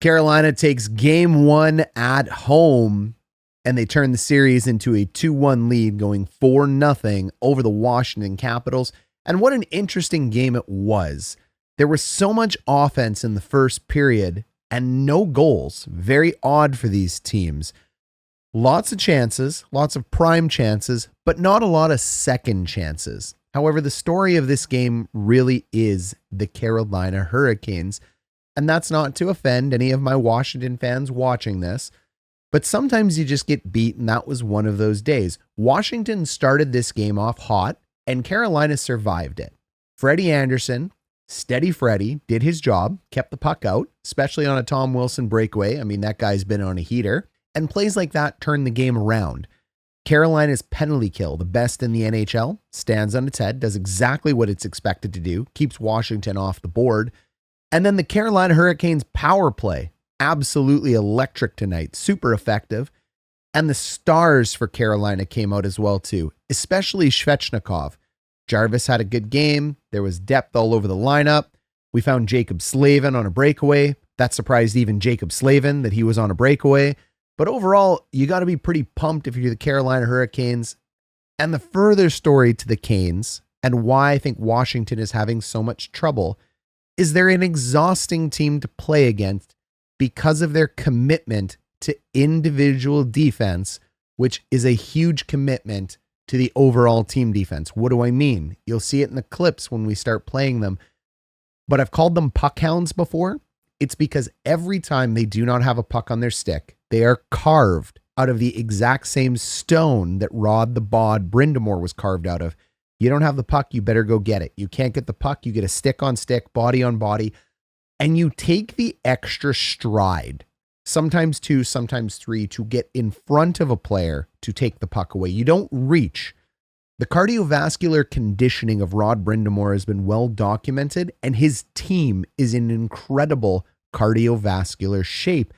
Carolina takes game 1 at home, and they turn the series into a 2-1 lead, going 4-0 over the Washington Capitals. And what an interesting game it was. There was so much offense in the first period and no goals. Very odd for these teams. Lots of chances, lots of prime chances, but not a lot of second chances. However, the story of this game really is the Carolina Hurricanes. And that's not to offend any of my Washington fans watching this, but sometimes you just get beat, and that was one of those days. Washington started this game off hot, and Carolina survived it. Freddie Andersen, steady Freddie, did his job, kept the puck out, especially on a Tom Wilson breakaway. I mean, that guy's been on a heater. And plays like that turn the game around. Carolina's penalty kill, the best in the NHL, stands on its head, does exactly what it's expected to do, keeps Washington off the board. And then the Carolina Hurricanes power play, absolutely electric tonight, super effective. And the stars for Carolina came out as well too, especially Svechnikov. Jarvis had a good game. There was depth all over the lineup. We found Jacob Slavin on a breakaway. That surprised even Jacob Slavin that he was on a breakaway. But overall, you got to be pretty pumped if you're the Carolina Hurricanes. And the further story to the Canes and why I think Washington is having so much trouble is they're an exhausting team to play against because of their commitment to individual defense, which is a huge commitment to the overall team defense. What do I mean? You'll see it in the clips when we start playing them. But I've called them puck hounds before. It's because every time they do not have a puck on their stick, they are carved out of the exact same stone that Rod the Bod Brindamore was carved out of. You don't have the puck, you better go get it. You can't get the puck, you get a stick on stick, body on body, and you take the extra stride, sometimes 2, sometimes 3, to get in front of a player to take the puck away. You don't reach. The cardiovascular conditioning of Rod Brindamore has been well documented, and his team is in incredible cardiovascular shape.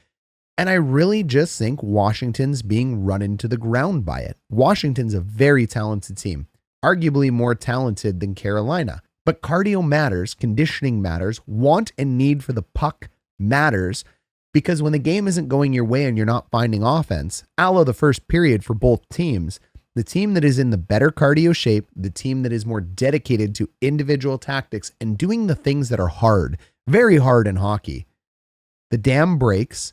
And I really just think Washington's being run into the ground by it. Washington's a very talented team, arguably more talented than Carolina. But cardio matters, conditioning matters, want and need for the puck matters, because when the game isn't going your way and you're not finding offense, a la the first period for both teams, the team that is in the better cardio shape, the team that is more dedicated to individual tactics and doing the things that are hard, very hard in hockey, the dam breaks,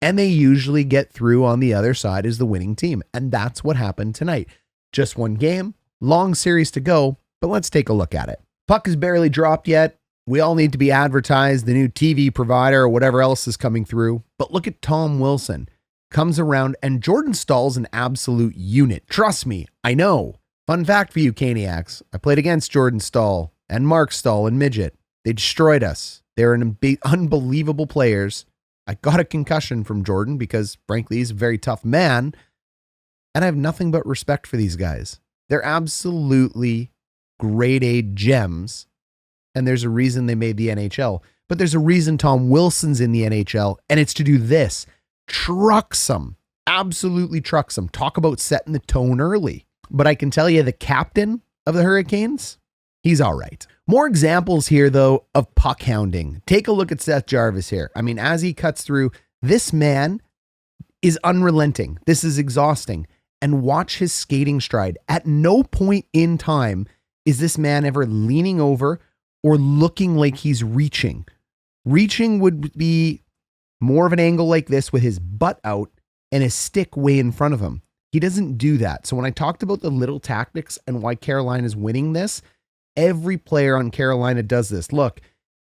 and they usually get through on the other side as the winning team. And that's what happened tonight. Just one game, long series to go, but let's take a look at it. Puck is barely dropped yet. We all need to be advertised, the new TV provider or whatever else is coming through. But look at Tom Wilson. Comes around, and Jordan Stahl's an absolute unit. Trust me, I know. Fun fact for you, Caniacs. I played against Jordan Stahl and Mark Stahl in Midget. They destroyed us. They're unbelievable players. I got a concussion from Jordan because, frankly, he's a very tough man. And I have nothing but respect for these guys. They're absolutely grade A gems. And there's a reason they made the NHL. But there's a reason Tom Wilson's in the NHL, and it's to do this. Trucks them. Absolutely trucks them. Talk about setting the tone early. But I can tell you the captain of the Hurricanes, he's all right. More examples here, though, of puck hounding. Take a look at Seth Jarvis here. I mean, as he cuts through, this man is unrelenting. This is exhausting. And watch his skating stride. At no point in time is this man ever leaning over or looking like he's reaching. Reaching would be more of an angle like this with his butt out and his stick way in front of him. He doesn't do that. So when I talked about the little tactics and why Carolina is winning this, every player on Carolina does this. Look,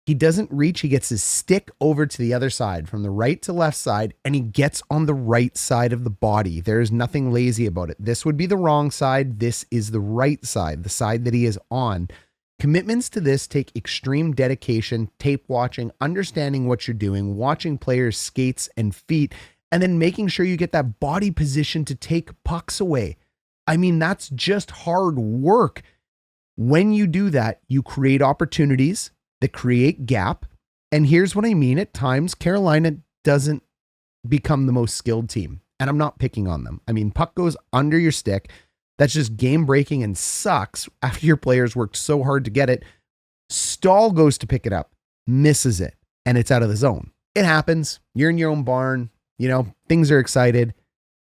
he doesn't reach. He gets his stick over to the other side, from the right to left side, and he gets on the right side of the body. There is nothing lazy about it. This would be the wrong side. This is the right side, the side that he is on. Commitments to this take extreme dedication, tape watching, understanding what you're doing, watching players' skates and feet, and then making sure you get that body position to take pucks away. I mean, that's just hard work. When you do that, you create opportunities that create gap. And here's what I mean. At times, Carolina doesn't become the most skilled team. And I'm not picking on them. I mean, puck goes under your stick. That's just game breaking and sucks after your players worked so hard to get it. Stahl goes to pick it up, misses it, and it's out of the zone. It happens. You're in your own barn. Things are excited.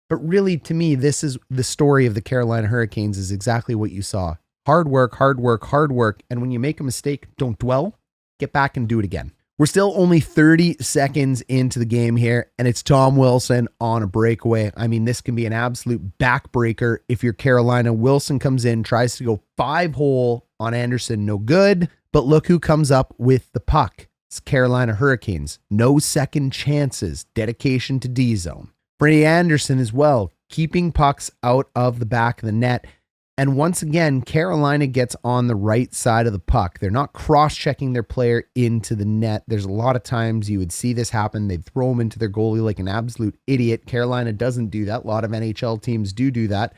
But really, to me, this is the story of the Carolina Hurricanes is exactly what you saw. Hard work, hard work, hard work. And when you make a mistake, don't dwell. Get back and do it again. We're still only 30 seconds into the game here, and it's Tom Wilson on a breakaway. I mean, this can be an absolute backbreaker if you're Carolina. Wilson comes in, tries to go 5-hole on Andersen, no good. But look who comes up with the puck. It's Carolina Hurricanes. No second chances. Dedication to D-zone. Frederik Andersen as well, keeping pucks out of the back of the net. And once again, Carolina gets on the right side of the puck. They're not cross-checking their player into the net. There's a lot of times you would see this happen. They'd throw him into their goalie like an absolute idiot. Carolina doesn't do that. A lot of NHL teams do that.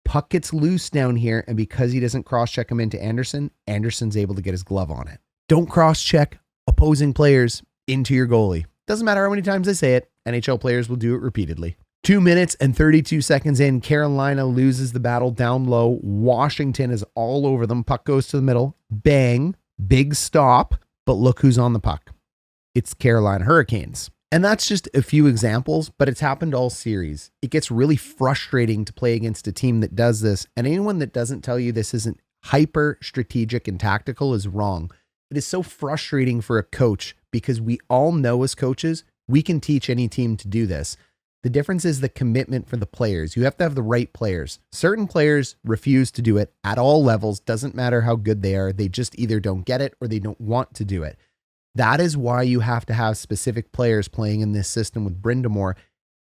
Puck gets loose down here, and because he doesn't cross-check him into Andersen, Andersen's able to get his glove on it. Don't cross-check opposing players into your goalie. Doesn't matter how many times I say it. NHL players will do it repeatedly. 2 minutes and 32 seconds in, Carolina loses the battle down low. Washington is all over them. Puck goes to the middle. Bang. Big stop. But look who's on the puck. It's Carolina Hurricanes. And that's just a few examples, but it's happened all series. It gets really frustrating to play against a team that does this. And anyone that doesn't tell you this isn't hyper strategic and tactical is wrong. It is so frustrating for a coach because we all know as coaches, we can teach any team to do this. The difference is the commitment for the players. You have to have the right players. Certain players refuse to do it at all levels. Doesn't matter how good they are. They just either don't get it or they don't want to do it. That is why you have to have specific players playing in this system with Brind'Amour.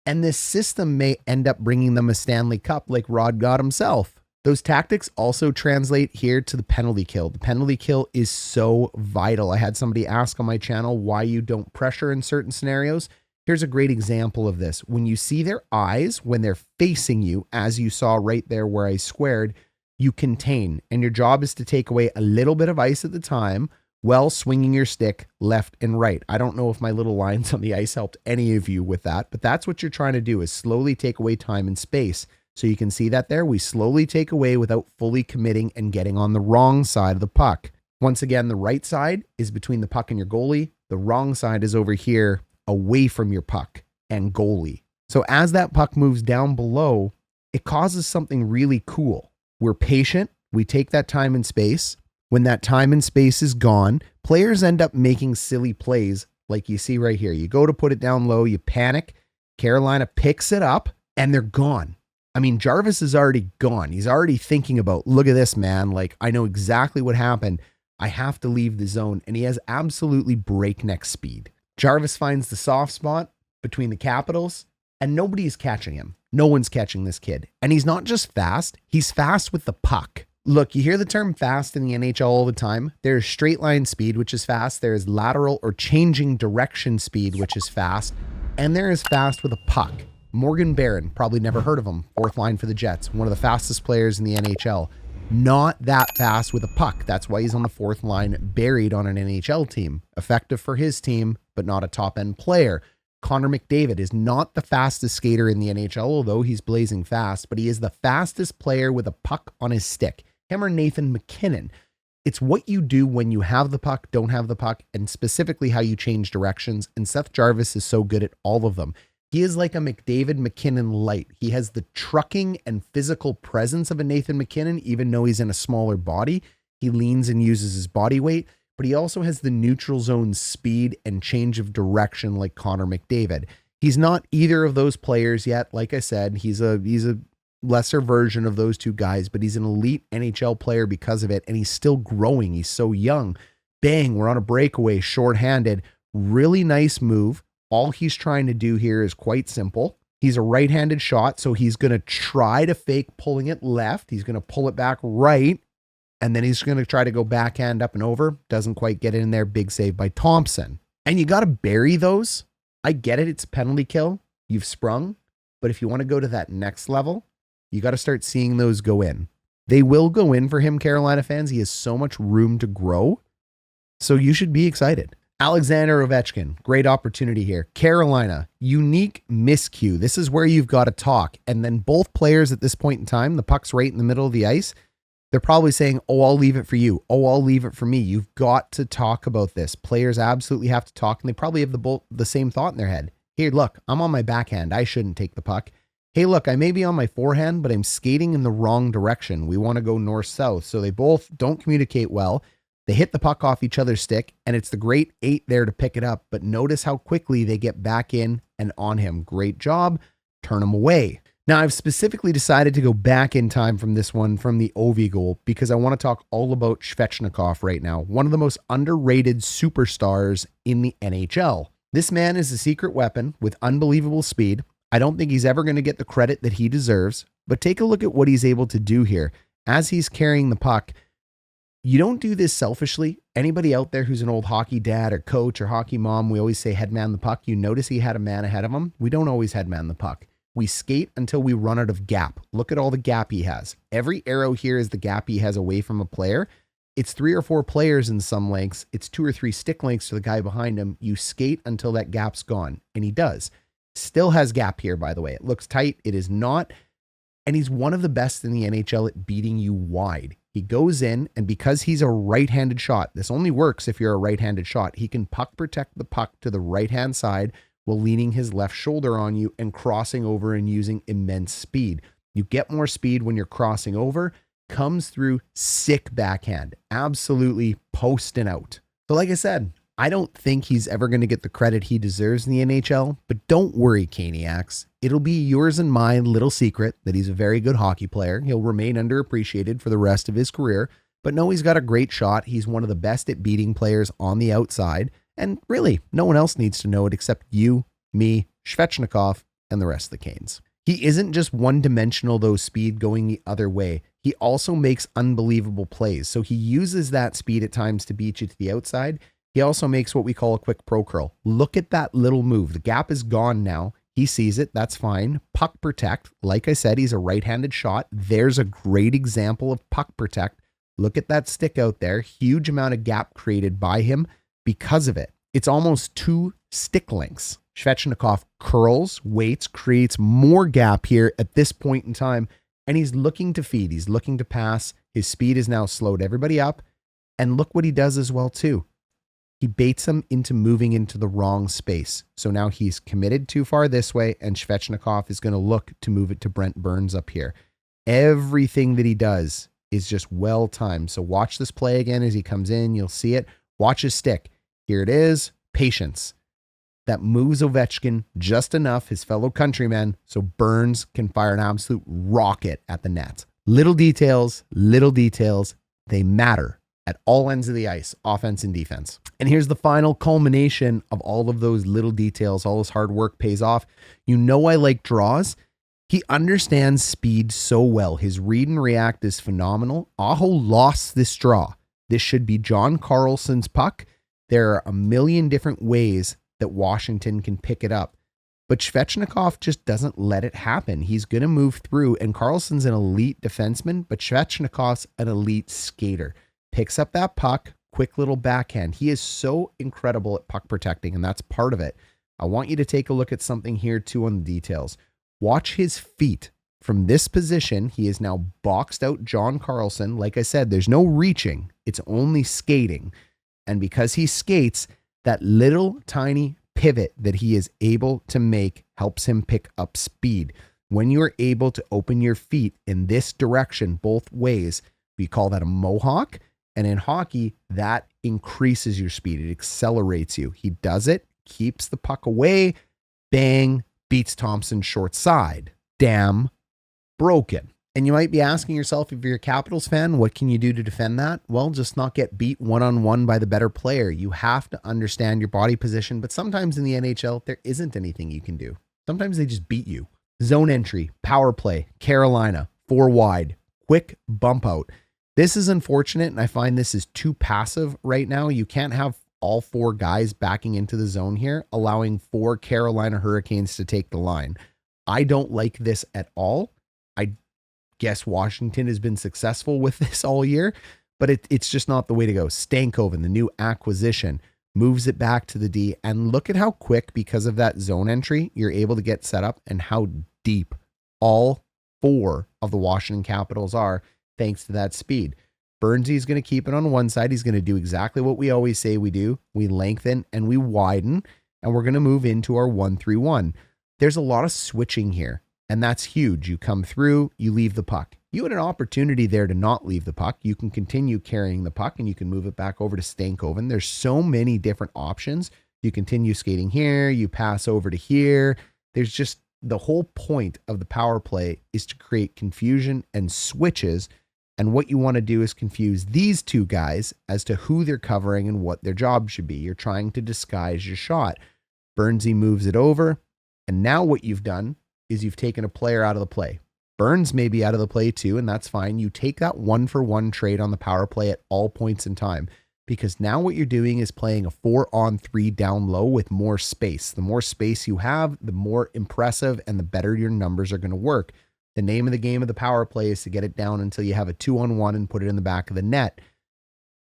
And this system may end up bringing them a Stanley Cup like Rod got himself. Those tactics also translate here to the penalty kill. The penalty kill is so vital. I had somebody ask on my channel why you don't pressure in certain scenarios. Here's a great example of this. When you see their eyes, when they're facing you, as you saw right there where I squared, you contain. And your job is to take away a little bit of ice at the time while swinging your stick left and right. I don't know if my little lines on the ice helped any of you with that, but that's what you're trying to do is slowly take away time and space. So you can see that there. We slowly take away without fully committing and getting on the wrong side of the puck. Once again, the right side is between the puck and your goalie. The wrong side is over here away from your puck and goalie. So as that puck moves down below, it causes something really cool. We're patient. We take that time and space. When that time and space is gone, players end up making silly plays like you see right here. You go to put it down low, you panic. Carolina picks it up and they're gone. I mean, Jarvis is already gone. He's already thinking about, look at this, man. Like, I know exactly what happened. I have to leave the zone. And he has absolutely breakneck speed. Jarvis finds the soft spot between the Capitals, and nobody is catching him. No one's catching this kid. And he's not just fast, he's fast with the puck. Look, you hear the term fast in the NHL all the time. There's straight line speed, which is fast. There is lateral or changing direction speed, which is fast. And there is fast with a puck. Morgan Barron, probably never heard of him. Fourth line for the Jets, one of the fastest players in the NHL. Not that fast with a puck. That's why he's on the fourth line, buried on an NHL team. Effective for his team, but not a top-end player. Connor McDavid is not the fastest skater in the NHL, although he's blazing fast, but he is the fastest player with a puck on his stick. Him or Nathan McKinnon. It's what you do when you have the puck, don't have the puck, and specifically how you change directions, and Seth Jarvis is so good at all of them. He is like a McDavid McKinnon light. He has the trucking and physical presence of a Nathan McKinnon, even though he's in a smaller body. He leans and uses his body weight, but he also has the neutral zone speed and change of direction like Connor McDavid. He's not either of those players yet. Like I said, he's a lesser version of those two guys, but he's an elite NHL player because of it, and he's still growing. He's so young. Bang, we're on a breakaway, shorthanded. Really nice move. All he's trying to do here is quite simple. He's a right-handed shot, so he's going to try to fake pulling it left. He's going to pull it back right, and then he's going to try to go backhand up and over. Doesn't quite get it in there. Big save by Thompson. And you got to bury those. I get it. It's a penalty kill. You've sprung. But if you want to go to that next level, you got to start seeing those go in. They will go in for him, Carolina fans. He has so much room to grow. So you should be excited. Alexander Ovechkin, great opportunity here. Carolina, unique miscue. This is where you've got to talk. And then both players at this point in time, the puck's right in the middle of the ice. They're probably saying, oh, I'll leave it for you. Oh, I'll leave it for me. You've got to talk about this. Players absolutely have to talk, and they probably have the same thought in their head. Hey, look, I'm on my backhand. I shouldn't take the puck. Hey, look, I may be on my forehand, but I'm skating in the wrong direction. We want to go north-south. So they both don't communicate well. They hit the puck off each other's stick, and it's the great 8 there to pick it up. But notice how quickly they get back in and on him. Great job. Turn him away. Now, I've specifically decided to go back in time from this one, from the Ovi goal, because I want to talk all about Svechnikov right now, one of the most underrated superstars in the NHL. This man is a secret weapon with unbelievable speed. I don't think he's ever going to get the credit that he deserves, but take a look at what he's able to do here. As he's carrying the puck, you don't do this selfishly. Anybody out there who's an old hockey dad or coach or hockey mom, we always say headman the puck. You notice he had a man ahead of him. We don't always headman the puck. We skate until we run out of gap. Look at all the gap he has. Every arrow here is the gap he has away from a player. It's 3 or 4 players in some lengths. It's 2 or 3 stick lengths to the guy behind him. You skate until that gap's gone. And he does. Still has gap here, by the way. It looks tight. It is not. And he's one of the best in the NHL at beating you wide. He goes in, and because he's a right-handed shot, this only works if you're a right-handed shot, he can puck protect the puck to the right-hand side while leaning his left shoulder on you and crossing over and using immense speed. You get more speed when you're crossing over. Comes through sick backhand. Absolutely posting out. So like I said, I don't think he's ever going to get the credit he deserves in the NHL, but don't worry, Caniacs. It'll be yours and mine little secret that he's a very good hockey player. He'll remain underappreciated for the rest of his career, but know he's got a great shot. He's one of the best at beating players on the outside. And really, no one else needs to know it except you, me, Svechnikov, and the rest of the Canes. He isn't just one-dimensional, though, speed going the other way. He also makes unbelievable plays. So he uses that speed at times to beat you to the outside. He also makes what we call a quick pro curl. Look at that little move. The gap is gone now. He sees it. That's fine. Puck protect. Like I said, he's a right-handed shot. There's a great example of puck protect. Look at that stick out there. Huge amount of gap created by him because of it. It's almost 2 stick lengths. Svechnikov curls, waits, creates more gap here at this point in time, and he's looking to feed. He's looking to pass. His speed is now slowed everybody up, and look what he does as well too. He baits them into moving into the wrong space. So now he's committed too far this way, and Svechnikov is going to look to move it to Brent Burns up here. Everything that he does is just well timed. So watch this play again as he comes in. You'll see it. Watch his stick. Here it is. Patience. That moves Ovechkin just enough, his fellow countrymen, so Burns can fire an absolute rocket at the net. Little details, they matter at all ends of the ice, offense and defense. And here's the final culmination of all of those little details. All his hard work pays off. You know I like draws. He understands speed so well. His read and react is phenomenal. Aho lost this draw. This should be John Carlson's puck. There are a million different ways that Washington can pick it up. But Svechnikov just doesn't let it happen. He's going to move through, and Carlson's an elite defenseman, but Svechnikov's an elite skater. Picks up that puck, quick little backhand. He is so incredible at puck protecting, and that's part of it. I want you to take a look at something here too on the details. Watch his feet. From this position, he is now boxed out John Carlson. Like I said, there's no reaching. It's only skating. And because he skates, that little tiny pivot that he is able to make helps him pick up speed. When you're able to open your feet in this direction, both ways, we call that a mohawk. And in hockey, that increases your speed. It accelerates you. He does it, keeps the puck away, bang, beats Thompson short side. Damn broken. And you might be asking yourself, if you're a Capitals fan, what can you do to defend that? Well, just not get beat one-on-one by the better player. You have to understand your body position, but sometimes in the NHL, there isn't anything you can do. Sometimes they just beat you. Zone entry, power play, Carolina, 4 wide, quick bump out. This is unfortunate, and I find this is too passive right now. You can't have all 4 guys backing into the zone here, allowing 4 Carolina Hurricanes to take the line. I don't like this at all. I guess Washington has been successful with this all year, but it's just not the way to go. Stankoven, the new acquisition, moves it back to the D, and look at how quick, because of that zone entry, you're able to get set up and how deep all 4 of the Washington Capitals are. thanks to that speed. Burnsy's going to keep it on one side. He's going to do exactly what we always say we do. We lengthen and we widen, and we're going to move into our 1-3-1. There's a lot of switching here, and that's huge. You come through, you leave the puck. You had an opportunity there to not leave the puck. You can continue carrying the puck, and you can move it back over to Stankoven. There's so many different options. You continue skating here, you pass over to here. There's just the whole point of the power play is to create confusion and switches. And what you want to do is confuse these two guys as to who they're covering and what their job should be. You're trying to disguise your shot. Burnsy moves it over. And now what you've done is you've taken a player out of the play. Burns may be out of the play too, and that's fine. You take that 1-for-1 trade on the power play at all points in time, because now what you're doing is playing a 4-on-3 down low with more space. The more space you have, the more impressive and the better your numbers are going to work. The name of the game of the power play is to get it down until you have a 2-on-1 and put it in the back of the net.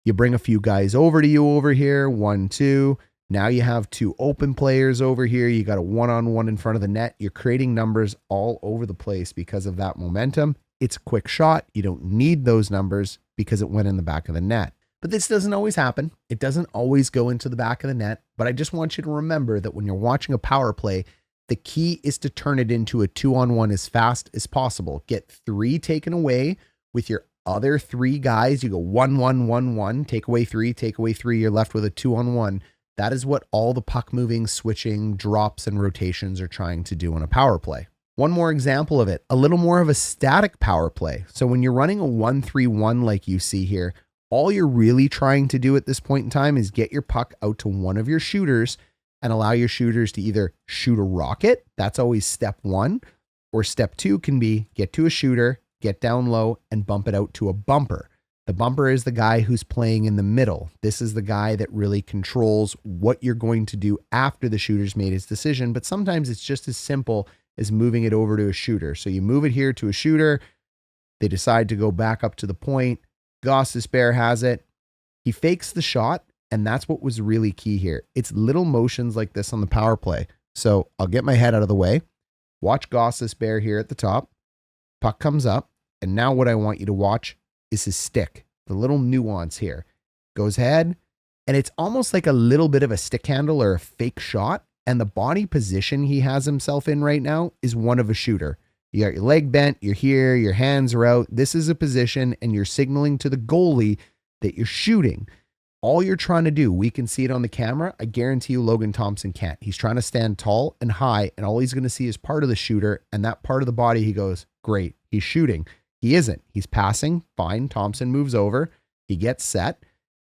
You bring a few guys over to you over here, 1-2. Now you have two open players over here. You got a 1-on-1 in front of the net. You're creating numbers all over the place because of that momentum. It's a quick shot. You don't need those numbers because it went in the back of the net. But this doesn't always happen. It doesn't always go into the back of the net. But I just want you to remember that when you're watching a power play, the key is to turn it into a 2-on-1 as fast as possible. Get 3 taken away with your other 3 guys. You go 1-1, 1-1, take away 3, you're left with a 2-on-1. That is what all the puck moving, switching, drops, and rotations are trying to do on a power play. One more example of it, a little more of a static power play. So when you're running a 1-3-1 like you see here, all you're really trying to do at this point in time is get your puck out to one of your shooters and allow your shooters to either shoot a rocket. That's always step 1. Or step 2 can be get to a shooter, get down low, and bump it out to a bumper. The bumper is the guy who's playing in the middle. This is the guy that really controls what you're going to do after the shooter's made his decision, but sometimes it's just as simple as moving it over to a shooter. So you move it here to a shooter. They decide to go back up to the point. Gostisbehere has it. He fakes the shot, and that's what was really key here. It's little motions like this on the power play. So I'll get my head out of the way. Watch Gostisbehere here at the top. Puck comes up, and now what I want you to watch is his stick, the little nuance here. Goes ahead, and it's almost like a little bit of a stick handle or a fake shot, and the body position he has himself in right now is one of a shooter. You got your leg bent, you're here, your hands are out. This is a position, and you're signaling to the goalie that you're shooting. All you're trying to do, we can see it on the camera. I guarantee you Logan Thompson can't. He's trying to stand tall and high, and all he's going to see is part of the shooter, and that part of the body, he goes, great, he's shooting. He isn't. He's passing. Fine. Thompson moves over. He gets set.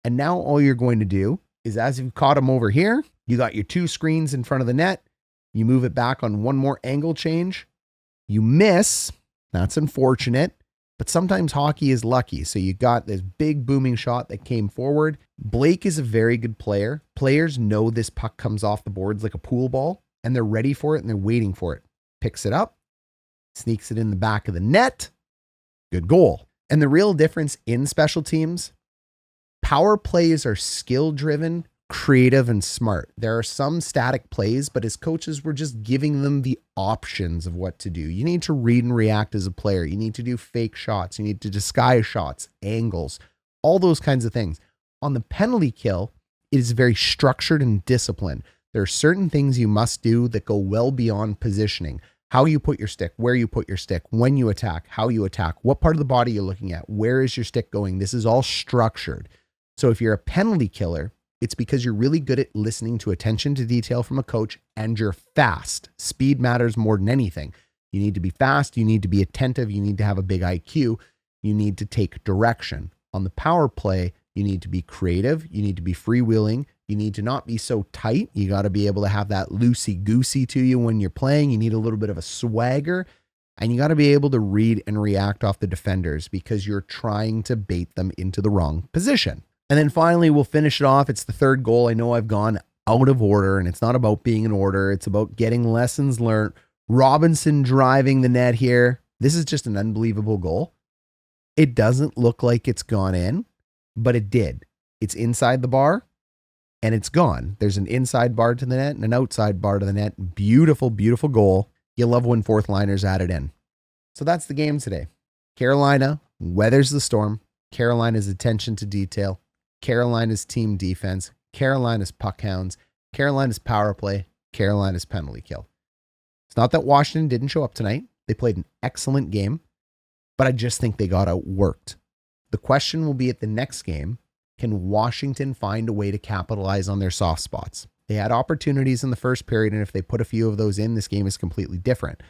And now all you're going to do is, as you've caught him over here, you got your 2 screens in front of the net. You move it back on one more angle change. You miss. That's unfortunate. But sometimes hockey is lucky. So you got this big booming shot that came forward. Blake is a very good player. Players know this puck comes off the boards like a pool ball, and they're ready for it, and they're waiting for it. Picks it up. Sneaks it in the back of the net. Good goal. And the real difference in special teams, power plays are skill-driven, creative, and smart. There are some static plays, but as coaches, we're just giving them the options of what to do. You need to read and react as a player. You need to do fake shots. You need to disguise shots, angles, all those kinds of things. On the penalty kill, it is very structured and disciplined. There are certain things you must do that go well beyond positioning. How you put your stick, where you put your stick, when you attack, how you attack, what part of the body you're looking at, where is your stick going? This is all structured. So if you're a penalty killer, it's because you're really good at listening to attention to detail from a coach, and you're fast. Speed matters more than anything. You need to be fast. You need to be attentive. You need to have a big IQ. You need to take direction. On the power play, you need to be creative. You need to be freewheeling. You need to not be so tight. You got to be able to have that loosey-goosey to you when you're playing. You need a little bit of a swagger, and you got to be able to read and react off the defenders because you're trying to bait them into the wrong position. And then finally, we'll finish it off. It's the 3rd goal. I know I've gone out of order, and it's not about being in order. It's about getting lessons learned. Robinson driving the net here. This is just an unbelievable goal. It doesn't look like it's gone in, but it did. It's inside the bar. And it's gone. There's an inside bar to the net and an outside bar to the net. Beautiful, beautiful goal. You love when 4th liners added in. So that's the game today. Carolina weathers the storm. Carolina's attention to detail, Carolina's team defense, Carolina's puck hounds, Carolina's power play, Carolina's penalty kill. It's not that Washington didn't show up tonight. They played an excellent game, but I just think they got outworked. The question will be at the next game, can Washington find a way to capitalize on their soft spots? They had opportunities in the first period, and if they put a few of those in, this game is completely different.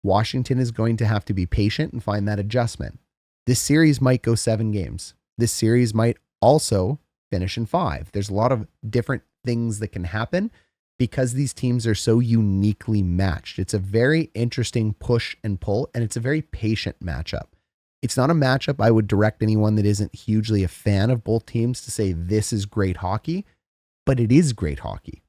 Washington is going to have to be patient and find that adjustment. This series might go 7 games. This series might also finish in 5. There's a lot of different things that can happen because these teams are so uniquely matched. It's a very interesting push and pull, and it's a very patient matchup. It's not a matchup I would direct anyone that isn't hugely a fan of both teams to say this is great hockey, but it is great hockey.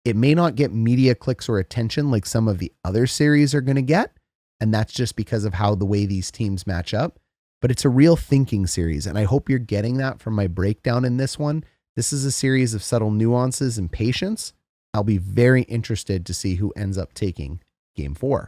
It may not get media clicks or attention like some of the other series are going to get, and that's just because of how the way these teams match up. But it's a real thinking series, and I hope you're getting that from my breakdown in this one. This is a series of subtle nuances and patience. I'll be very interested to see who ends up taking Game 4.